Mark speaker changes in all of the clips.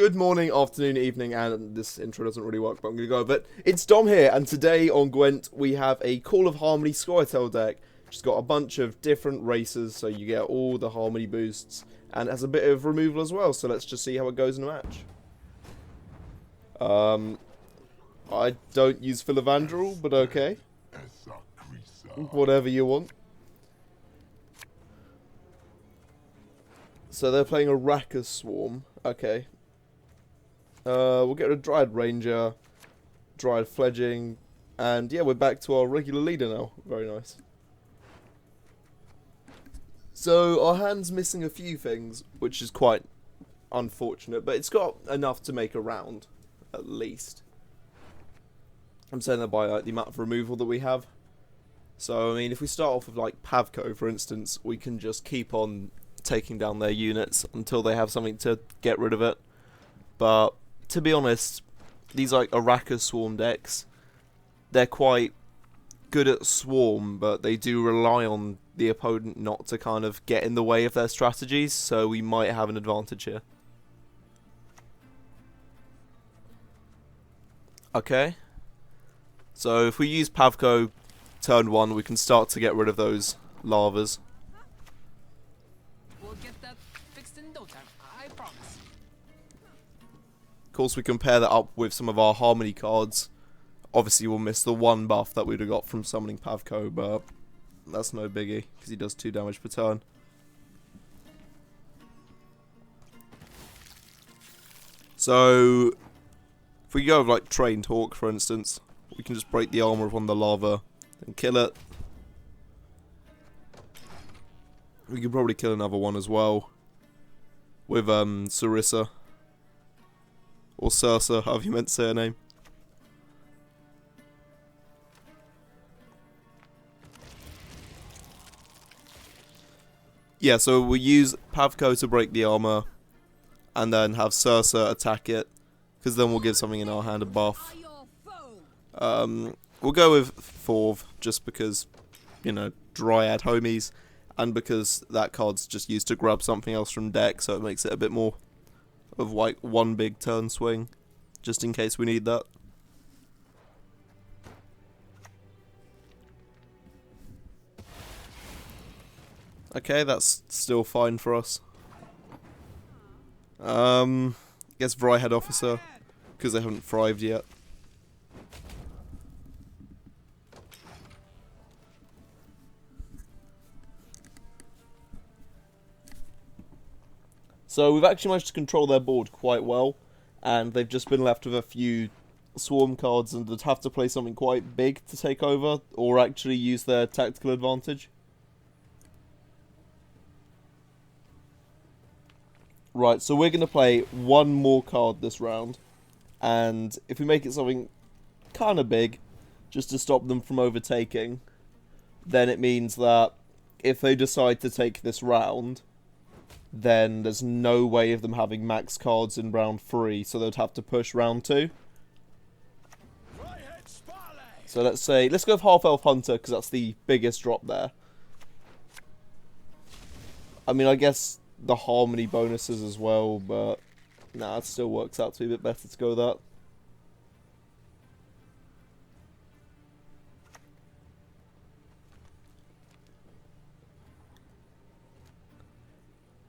Speaker 1: Good morning, afternoon, evening, and this intro doesn't really work, but I'm going to go. But it's Dom here, and today on Gwent we have a Call of Harmony scoia'tael deck, which has got a bunch of different races, so you get all the Harmony boosts, and it has a bit of removal as well, so let's just see how it goes in a match. I don't use Philavandrel, but okay. Whatever you want. So they're playing a Raka Swarm, okay. We'll get a Dryad Ranger, Dryad Fledging, and yeah, we're back to our regular leader now. Very nice. So our hand's missing a few things, which is quite unfortunate, but it's got enough to make a round, at least. I'm saying that by like, the amount of removal that we have. So, I mean, if we start off with like Pavko, for instance, we can just keep on taking down their units until they have something to get rid of it. But to be honest, these like Raka Swarm decks, they're quite good at Swarm, but they do rely on the opponent not to kind of get in the way of their strategies, so we might have an advantage here. Okay. So if we use Pavko turn 1, we can start to get rid of those lavas.
Speaker 2: We'll get that fixed in no time, I promise.
Speaker 1: Of course, we can pair that up with some of our Harmony cards. Obviously, we'll miss the one buff that we'd have got from summoning Pavko, but that's no biggie, because he does 2 damage per turn. So, if we go with like Trained Hawk, for instance, we can just break the armor of one of the lava and kill it. We could probably kill another one as well with Sarissa. Or Sursa, however you meant to say her name. Yeah, so we use Pavko to break the armor, and then have Sursa attack it, because then we'll give something in our hand a buff. We'll go with Forv, just because, you know, Dryad homies, and because that card's just used to grab something else from deck, so it makes it a bit more of like one big turn swing, just in case we need that. Okay, that's still fine for us. Guess Vryhead Officer, because they haven't thrived yet. So we've actually managed to control their board quite well, and they've just been left with a few Swarm cards and would have to play something quite big to take over, or actually use their tactical advantage. Right, so we're going to play one more card this round, and if we make it something kind of big, just to stop them from overtaking, then it means that if they decide to take this round, then there's no way of them having max cards in round 3, so they'd have to push round 2. So let's go with Half Elf Hunter, because that's the biggest drop there. I mean, I guess the Harmony bonuses as well, but nah, it still works out to be a bit better to go with that.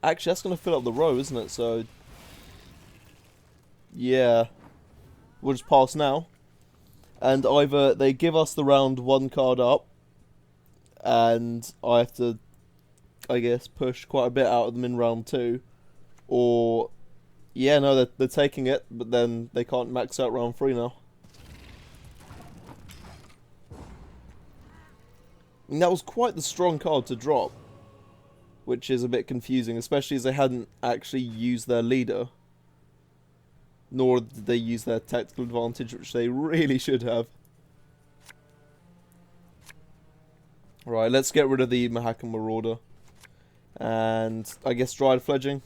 Speaker 1: Actually, that's going to fill up the row, isn't it? So, yeah. We'll just pass now. And either they give us the round 1 card up, and I have to, I guess, push quite a bit out of them in round 2. Or, yeah, no, they're taking it, but then they can't max out round 3 now. And that was quite the strong card to drop, which is a bit confusing, especially as they hadn't actually used their leader. Nor did they use their tactical advantage, which they really should have. Right, let's get rid of the Mahakam Marauder. And I guess Dryad Fledgling.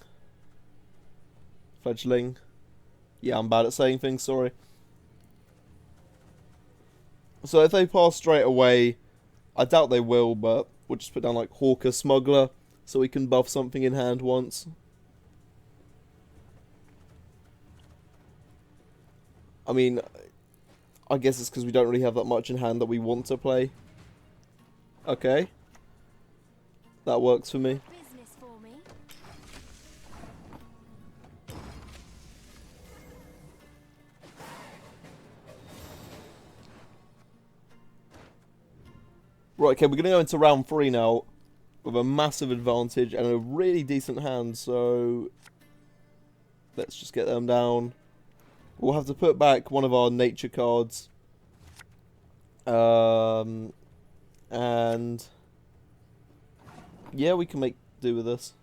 Speaker 1: Yeah, I'm bad at saying things, sorry. So if they pass straight away, I doubt they will, but we'll just put down like Hawker Smuggler, so we can buff something in hand once. I mean, I guess it's because we don't really have that much in hand that we want to play. Okay. That works for me.
Speaker 3: Business for me.
Speaker 1: Right, okay, we're going to go into round 3 now with a massive advantage and a really decent hand, so let's just get them down. We'll have to put back one of our nature cards. And yeah, we can make do with this.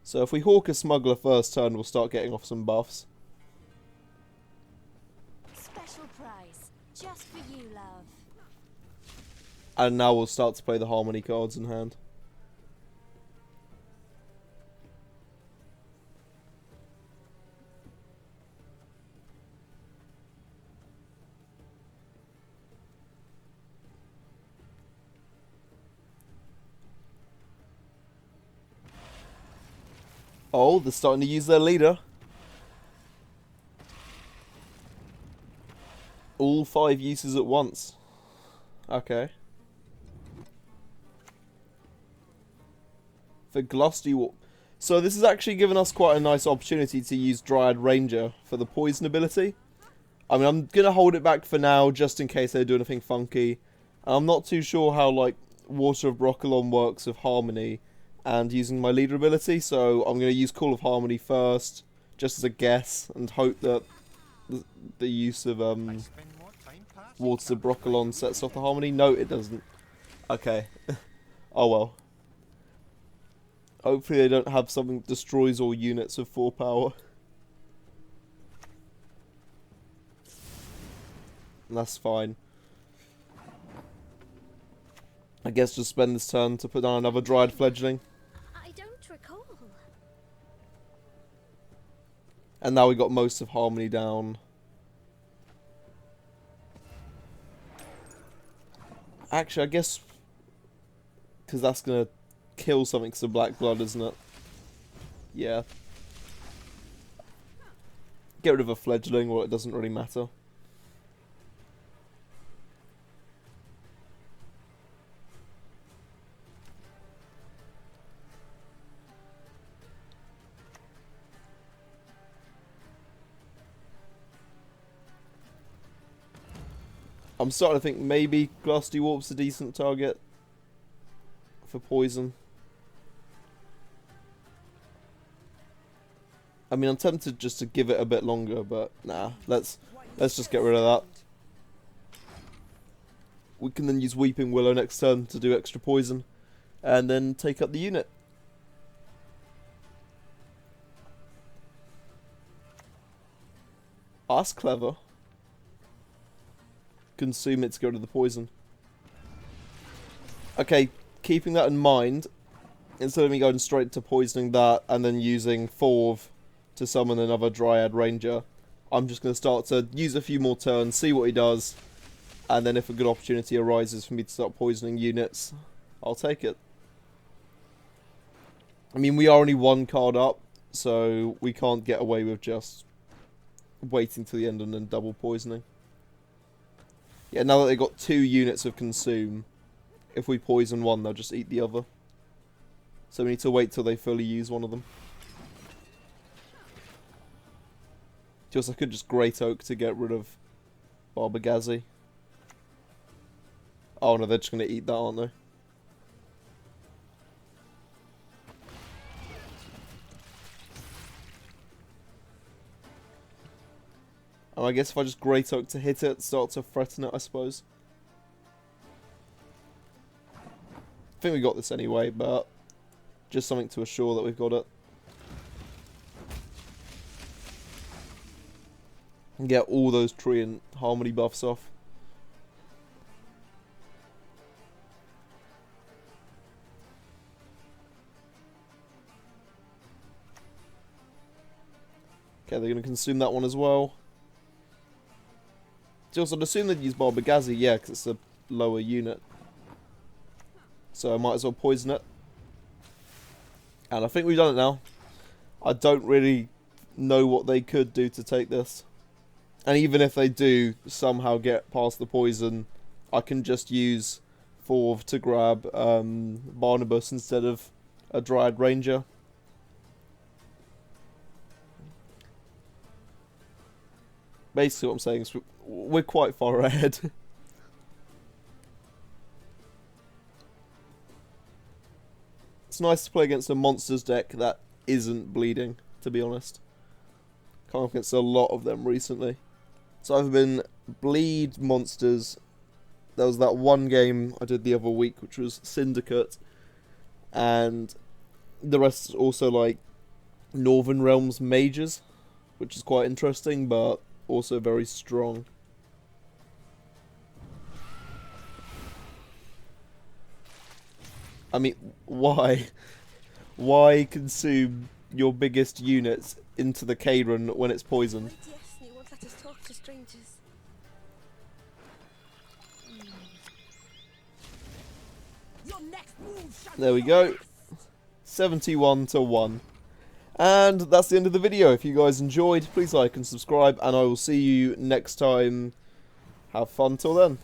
Speaker 1: So if we hawk a smuggler first turn, we'll start getting off some buffs.
Speaker 3: Special price, just for you, love.
Speaker 1: And now we'll start to play the harmony cards in hand. Oh, they're starting to use their leader. All 5 uses at once. Okay. For Glusty. So this has actually given us quite a nice opportunity to use Dryad Ranger for the poison ability. I mean, I'm going to hold it back for now just in case they do anything funky. I'm not too sure how, like, Water of Broccolon works with Harmony and using my leader ability, so I'm going to use Call of Harmony first, just as a guess, and hope that the use of Water of Broccolon sets off the Harmony. No, it doesn't. Okay. Oh well. Hopefully they don't have something that destroys all units of 4 power. And that's fine. I guess just spend this turn to put down another Dryad Fledgling.
Speaker 3: I don't recall.
Speaker 1: And now we got most of Harmony down. Actually, I guess because that's gonna kill something because of Black Blood, isn't it? Yeah. Get rid of a Fledgling, well, it doesn't really matter. I'm starting to think maybe Glusty Warp's a decent target for poison. I mean, I'm tempted just to give it a bit longer, but nah, let's just get rid of that. We can then use Weeping Willow next turn to do extra poison, and then take up the unit. Oh, that's clever. Consume it to go to the poison. Okay, keeping that in mind, instead of me going straight to poisoning that and then using Forv to summon another Dryad Ranger, I'm just going to start to use a few more turns, see what he does, and then if a good opportunity arises for me to start poisoning units, I'll take it. I mean, we are only 1 card up, so we can't get away with just waiting till the end and then double poisoning. Yeah, now that they've got 2 units of Consume, if we poison one, they'll just eat the other. So we need to wait till they fully use one of them. Just I could just Great Oak to get rid of Barbagazi. Oh no, they're just going to eat that, aren't they? And I guess if I just Great Oak to hit it, start to threaten it, I suppose. I think we got this anyway, but just something to assure that we've got it. And get all those tree and harmony buffs off. Okay, they're going to consume that one as well. Also, I'd assume they'd use Barbagazi, yeah, because it's a lower unit. So I might as well poison it. And I think we've done it now. I don't really know what they could do to take this. And even if they do somehow get past the poison, I can just use Forv to grab Barnabas instead of a Dryad Ranger. Basically what I'm saying is we're quite far ahead. It's nice to play against a monsters deck that isn't bleeding, to be honest. Come up against a lot of them recently. So I've been bleed monsters. There was that one game I did the other week, which was Syndicate, and the rest is also like Northern Realms mages, which is quite interesting, but also very strong. I mean, why? Why consume your biggest units into the Kayron when it's poisoned?
Speaker 4: Yes, you won't let us talk to strangers.
Speaker 1: There we go. 71 to 1. And that's the end of the video. If you guys enjoyed, please like and subscribe, and I will see you next time. Have fun till then.